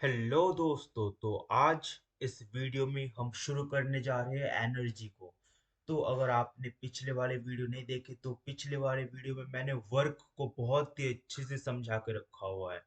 Hello दोस्तों। तो आज इस वीडियो में हम शुरू करने जा रहे हैं एनर्जी को। तो अगर आपने पिछले वाले वीडियो नहीं देखे तो पिछले वाले वीडियो में मैंने वर्क को बहुत ही अच्छे से समझा के रखा हुआ है।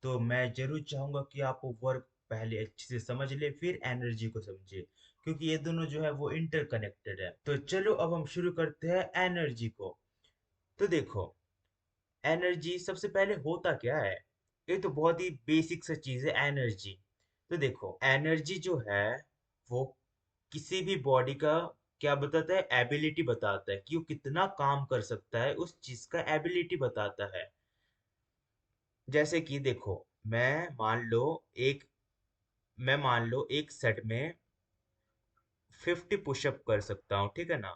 तो मैं जरूर चाहूंगा कि आप वो वर्क पहले अच्छे से समझ ले फिर एनर्जी को समझे, क्योंकि ये दोनों जो है वो इंटरकनेक्टेड है। तो चलो अब हम शुरू करते हैं एनर्जी को। तो देखो, एनर्जी सबसे पहले होता क्या है। ये तो बहुत ही बेसिक सा चीज है एनर्जी। तो देखो, एनर्जी जो है वो किसी भी बॉडी का क्या बताता है, एबिलिटी बताता है कि वो कितना काम कर सकता है, उस चीज का एबिलिटी बताता है। जैसे कि देखो, मैं मान लो एक मैं मान लो एक सेट में 50 पुशअप कर सकता हूँ, ठीक है ना।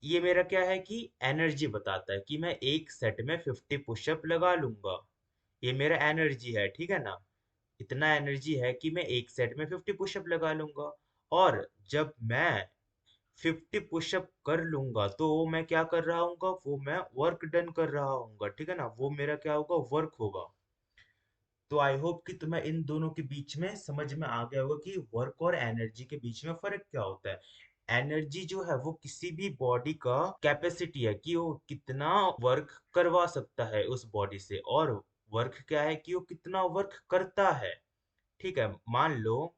ये मेरा क्या है कि एनर्जी बताता है कि मैं एक सेट में 50 पुशअप लगा लूंगा। ये मेरा एनर्जी है, ठीक है ना। इतना एनर्जी है कि मैं एक सेट में 50 पुशअप लगा लूंगा। और जब मैं 50 पुशअप कर लूंगा तो वो मैं क्या कर रहा हूँ, वो मैं वर्क डन कर रहा हूँ, ठीक है ना। वो मेरा क्या होगा, वर्क होगा। तो आई होप कि तुम्हें इन दोनों के बीच में समझ में आ गया होगा कि वर्क और एनर्जी के बीच में फर्क क्या होता है। एनर्जी जो है वो किसी भी बॉडी का कैपेसिटी है कि वो कितना वर्क करवा सकता है उस बॉडी से, और वर्क क्या है कि वो कितना वर्क करता है। ठीक है, मान लो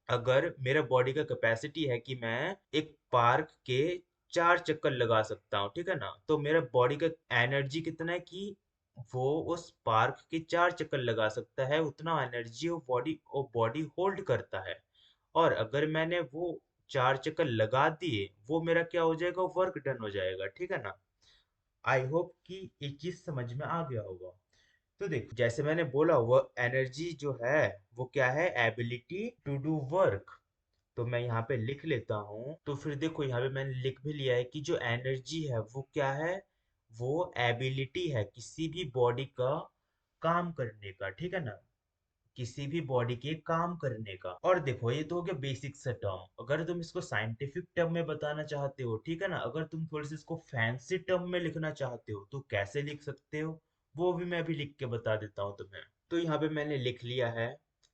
अगर मेरा बॉडी का कैपेसिटी है कि मैं एक पार्क के 4 चक्कर लगा सकता हूँ, ठीक है ना। तो मेरा बॉडी का एनर्जी कितना है कि वो उस पार्क के 4 चक्कर लगा सकता है, उतना एनर्जी वो बॉडी होल्ड करता है। और अगर मैंने वो 4 चक्कर लगा दिए, वो मेरा क्या हो जाएगा, वर्क डन हो जाएगा, ठीक है ना। आई होप कि ये चीज समझ में आ गया होगा। तो देखो, जैसे मैंने बोला, वो एनर्जी जो है वो क्या है, एबिलिटी टू डू वर्क। तो मैं यहाँ पे लिख लेता हूँ। तो फिर देखो, यहाँ पे मैंने लिख भी लिया है कि जो एनर्जी है वो क्या है, वो एबिलिटी है किसी भी बॉडी का काम करने का, ठीक है ना। किसी भी बॉडी के काम करने का। और देखो, ये तो हो गया बेसिक सा टर्म। अगर तुम इसको साइंटिफिक टर्म में बताना चाहते हो, ठीक है ना, अगर तुम थोड़ी सी इसको फैंसी टर्म में लिखना चाहते हो तो कैसे लिख सकते हो, वो भी मैं अभी लिख के बता देता हूँ तुम्हें। तो यहाँ पे मैंने लिख लिया है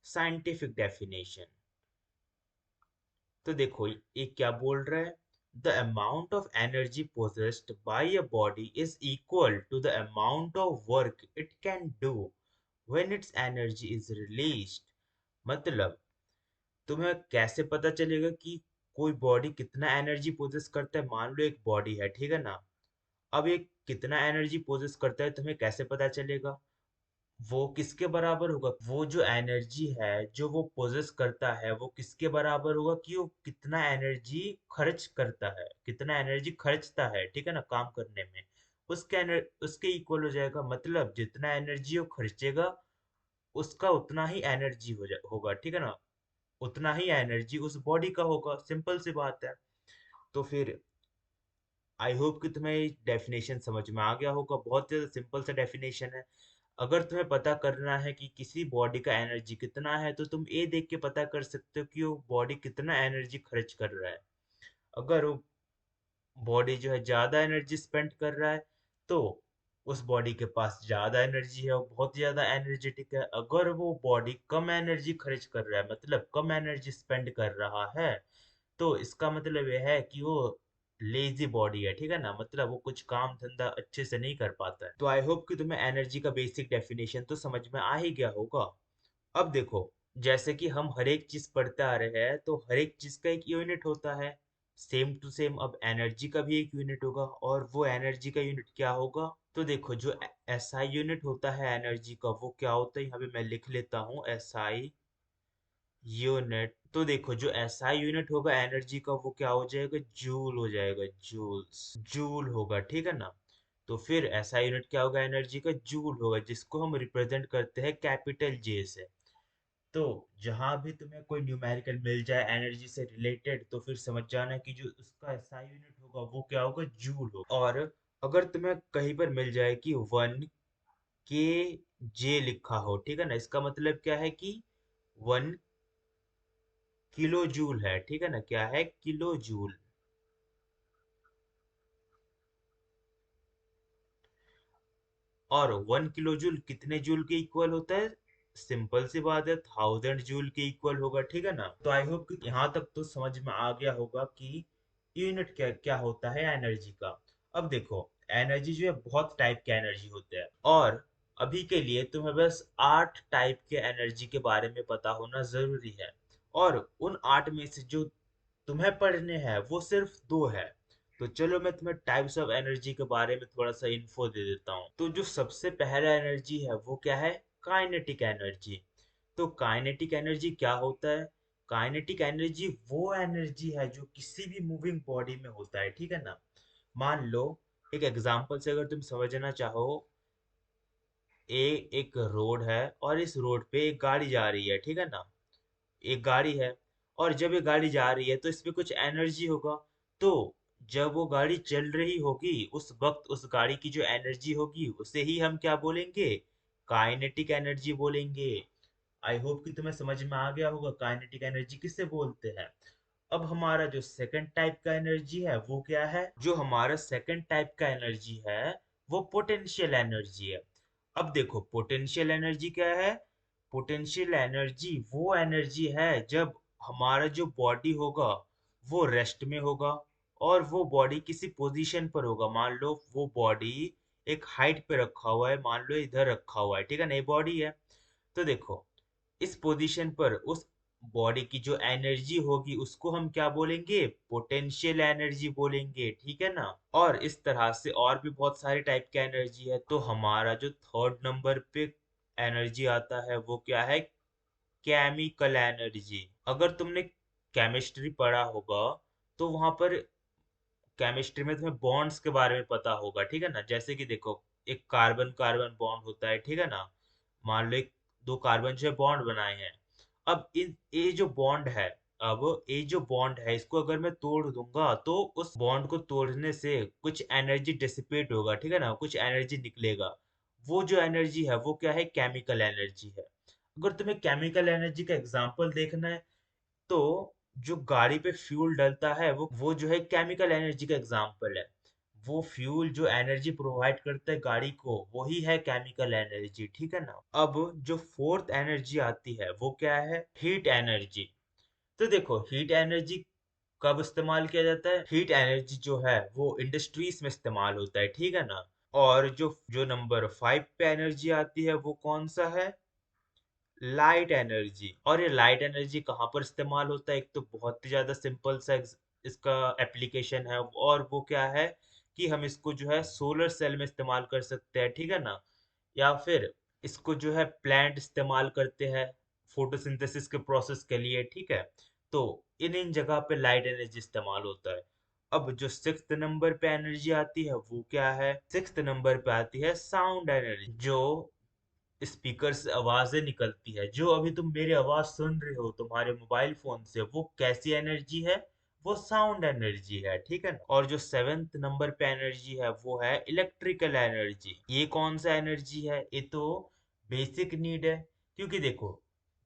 साइंटिफिक डेफिनेशन। तो देखो ये क्या बोल रहा है, the amount of energy possessed by a body is equal to the amount of work it can do when it's energy is released. मतलब तुम्हें कैसे पता चलेगा कि कोई बॉडी कितना एनर्जी पोजेस करता है। मान लो एक बॉडी है, ठीक है ना। अब ये कितना एनर्जी पोजेस करता है तुम्हें कैसे पता चलेगा, वो किसके बराबर होगा, वो जो एनर्जी है जो वो पोजेस करता है वो किसके बराबर होगा, कि वो कितना एनर्जी खर्च करता है, कितना एनर्जी खर्चता है, ठीक है ना, काम करने में। उसके इक्वल हो जाएगा। मतलब जितना एनर्जी वो खर्चेगा उसका उतना ही एनर्जी होगा, ठीक है ना। उतना ही एनर्जी उस बॉडी का होगा, सिंपल सी बात है। तो फिर आई होप कि तुम्हें डेफिनेशन समझ में आ गया होगा। बहुत ज्यादा सिंपल सा डेफिनेशन है। अगर तुम्हें पता करना है कि किसी बॉडी का एनर्जी कितना है तो तुम ये देख के पता कर सकते हो कि वो बॉडी कितना एनर्जी खर्च कर रहा है। अगर वो बॉडी जो है ज्यादा एनर्जी स्पेंड कर रहा है तो उस बॉडी के पास ज्यादा एनर्जी है, वो बहुत ज्यादा एनर्जेटिक है। अगर वो बॉडी कम एनर्जी खर्च कर रहा है, मतलब कम एनर्जी स्पेंड कर रहा है, तो इसका मतलब यह है कि वो लेजी बॉडी है, ठीक है ना। मतलब वो कुछ काम धंधा अच्छे से नहीं कर पाता है। तो आई होप कि तुम्हें एनर्जी का बेसिक डेफिनेशन तो समझ में आ ही गया होगा। अब देखो, जैसे कि हम हर एक चीज पढ़ते आ रहे हैं तो हर एक चीज का एक यूनिट होता है। सेम टू सेम अब एनर्जी का भी एक यूनिट होगा, और वो एनर्जी का यूनिट क्या होगा। तो देखो, जो एसआई यूनिट होता है एनर्जी का वो क्या होता है, यहाँ पे मैं लिख लेता हूँ एसआई यूनिट। तो देखो, जो एसआई यूनिट होगा एनर्जी का वो क्या हो जाएगा, जूल हो जाएगा, जूल्स, जूल होगा, ठीक है ना। तो फिर एसआई यूनिट क्या होगा, एनर्जी का जूल होगा, जिसको हम रिप्रेजेंट करते हैं कैपिटल जे से। तो जहां भी तुम्हें कोई न्यूमेरिकल मिल जाए एनर्जी से रिलेटेड तो फिर समझ जाना कि जो उसका एसआई यूनिट होगा वो क्या होगा, जूल होगा। और अगर तुम्हें कहीं पर मिल जाए कि 1 kJ लिखा हो, ठीक है ना, इसका मतलब क्या है कि 1 किलो जूल है, ठीक है ना। क्या है, किलो जूल। और 1 किलो जूल कितने जूल के इक्वल होता है, सिंपल सी बात है, 1000 जूल के इक्वल होगा, ठीक है ना। तो आई होप कि यहाँ तक तो समझ में आ गया होगा कि यूनिट क्या क्या होता है एनर्जी का। अब देखो, एनर्जी जो है बहुत टाइप के एनर्जी होते हैं, और अभी के लिए तुम्हें बस 8 टाइप के एनर्जी के बारे में पता होना जरूरी है। और उन 8 में से जो तुम्हें पढ़ने हैं वो सिर्फ 2 है। तो चलो मैं तुम्हें टाइप्स ऑफ एनर्जी के बारे में थोड़ा सा इन्फो दे देता हूँ। तो जो सबसे पहला एनर्जी है वो क्या है? Kinetic energy. तो काइनेटिक एनर्जी क्या होता है? काइनेटिक एनर्जी वो एनर्जी है जो किसी भी मूविंग बॉडी में होता है, ठीक है ना। मान लो, एक एग्जांपल से अगर तुम समझना चाहो, एक रोड है और इस रोड पे एक गाड़ी जा रही है, ठीक है ना। एक गाड़ी है, और जब ये गाड़ी जा रही है तो इसमें कुछ एनर्जी होगा। तो जब वो गाड़ी चल रही होगी उस वक्त उस गाड़ी की जो एनर्जी होगी उसे ही हम क्या बोलेंगे? काइनेटिक एनर्जी बोलेंगे। आई होप कि तुम्हें समझ में आ गया होगा काइनेटिक एनर्जी किसे बोलते हैं। अब हमारा जो सेकंड टाइप का एनर्जी है वो क्या है? जो हमारा सेकंड टाइप का एनर्जी है वो पोटेंशियल एनर्जी है। अब देखो, पोटेंशियल एनर्जी क्या है? पोटेंशियल एनर्जी वो एनर्जी है जब हमारा जो बॉडी होगा वो रेस्ट में होगा, और वो बॉडी किसी पोजीशन पर होगा। मान लो वो बॉडी एक हाइट पे रखा हुआ है, मान लो इधर रखा हुआ है, ठीक है ना, ये बॉडी है। तो देखो, इस पोजीशन पर उस बॉडी की जो एनर्जी होगी उसको हम क्या बोलेंगे? पोटेंशियल एनर्जी बोलेंगे, ठीक है ना। और इस तरह से और भी बहुत सारी टाइप की एनर्जी है। तो हमारा जो थर्ड नंबर पे एनर्जी आता है वो क्या है? Chemical energy. अगर तुमने केमिस्ट्री पढ़ा होगा तो वहां पर केमिस्ट्री में तुम्हें बॉन्ड्स के बारे में पता होगा, ठीक है ना। जैसे कि देखो, एक कार्बन कार्बन बॉन्ड होता है, ठीक है ना। मान लो एक दो कार्बन जो है बॉन्ड बनाए हैं। अब इन ये जो बॉन्ड है, अब ये जो बॉन्ड है इसको अगर मैं तोड़ दूंगा तो उस बॉन्ड को तोड़ने से कुछ एनर्जी डिसिपेट होगा, ठीक है ना, कुछ एनर्जी निकलेगा। वो जो एनर्जी है वो क्या है? केमिकल एनर्जी है। अगर तुम्हें केमिकल एनर्जी का एग्जांपल देखना है तो जो गाड़ी पे फ्यूल डलता है वो जो है केमिकल एनर्जी का एग्जांपल है। वो फ्यूल जो एनर्जी प्रोवाइड करता है गाड़ी को वही है केमिकल एनर्जी, ठीक है ना। अब जो फोर्थ एनर्जी आती है वो क्या है? Heat energy. तो देखो, हीट एनर्जी कब इस्तेमाल किया जाता है? हीट एनर्जी जो है वो इंडस्ट्रीज में इस्तेमाल होता है, ठीक है ना। और जो जो नंबर 5 पे एनर्जी आती है वो कौन सा है? Light energy. और ये लाइट एनर्जी कहाँ पर इस्तेमाल होता है? एक तो बहुत ही ज्यादा सिंपल सा इसका एप्लीकेशन है, और वो क्या है कि हम इसको जो है सोलर सेल में इस्तेमाल कर सकते हैं, ठीक है ना। या फिर इसको जो है प्लांट इस्तेमाल करते हैं फोटोसिंथेसिस के प्रोसेस के लिए, ठीक है। तो इन इन जगह पे लाइट एनर्जी इस्तेमाल होता है। अब जो सिक्स्थ नंबर पे एनर्जी आती है वो क्या है? सिक्स्थ नंबर पे आती है साउंड एनर्जी। जो स्पीकर से आवाजें निकलती है, जो अभी तुम मेरी आवाज सुन रहे हो तुम्हारे मोबाइल फोन से, वो कैसी एनर्जी है? वो साउंड एनर्जी है, ठीक है ना। और जो सेवेंथ नंबर पे एनर्जी है वो है इलेक्ट्रिकल एनर्जी। ये कौन सा एनर्जी है? ये तो बेसिक नीड है, क्योंकि देखो,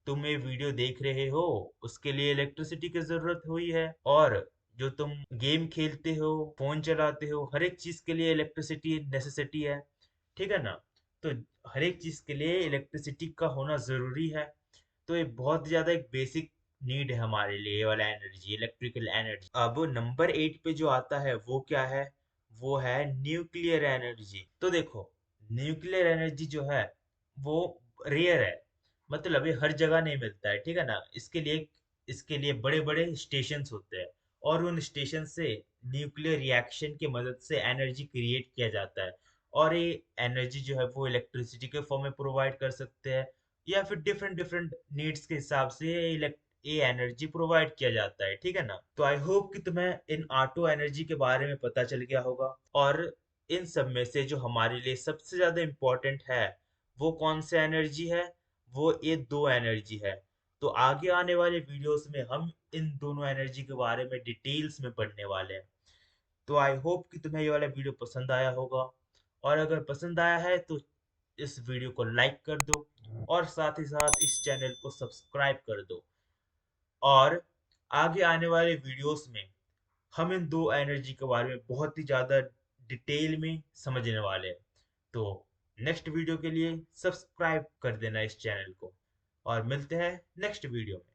तुम ये वीडियो देख रहे हो उसके लिए इलेक्ट्रिसिटी की जरूरत हुई है, और जो तुम गेम खेलते हो, फोन चलाते हो, हर एक चीज के लिए इलेक्ट्रिसिटी नेसेसिटी है, ठीक है ना। तो हर एक चीज के लिए इलेक्ट्रिसिटी का होना जरूरी है। तो ये बहुत ज्यादा एक बेसिक नीड है हमारे लिए, ये वाला एनर्जी, इलेक्ट्रिकल एनर्जी। अब नंबर 8 पे जो आता है वो क्या है? वो है न्यूक्लियर एनर्जी। तो देखो, न्यूक्लियर एनर्जी जो है वो रेयर है, मतलब ये हर जगह नहीं मिलता है, ठीक है ना। इसके लिए बड़े बड़े स्टेशन होते हैं, और उन स्टेशन से न्यूक्लियर रिएक्शन की मदद से एनर्जी क्रिएट किया जाता है। और ये एनर्जी जो है वो इलेक्ट्रिसिटी के फॉर्म में प्रोवाइड कर सकते हैं, या फिर डिफरेंट डिफरेंट नीड्स के हिसाब से ये एनर्जी प्रोवाइड किया जाता है, ठीक है ना। तो आई होप कि तुम्हें इन ऑटो एनर्जी के बारे में पता चल गया होगा। और इन सब में से जो हमारे लिए सबसे ज्यादा इम्पोर्टेंट है वो कौन सा एनर्जी है? वो ये दो एनर्जी है। तो आगे आने वाले वीडियोस में हम इन दोनों एनर्जी के बारे में डिटेल्स में पढ़ने वाले हैं। तो आई होप कि तुम्हें ये वाला वीडियो पसंद आया होगा, और अगर पसंद आया है तो इस वीडियो को लाइक कर दो, और साथ ही साथ इस चैनल को सब्सक्राइब कर दो। और आगे आने वाले वीडियोस में हम इन दो एनर्जी के बारे में बहुत ही ज़्यादा डिटेल में समझने वाले हैं। तो नेक्स्ट वीडियो के लिए सब्सक्राइब कर देना इस चैनल को। और मिलते हैं नेक्स्ट वीडियो में।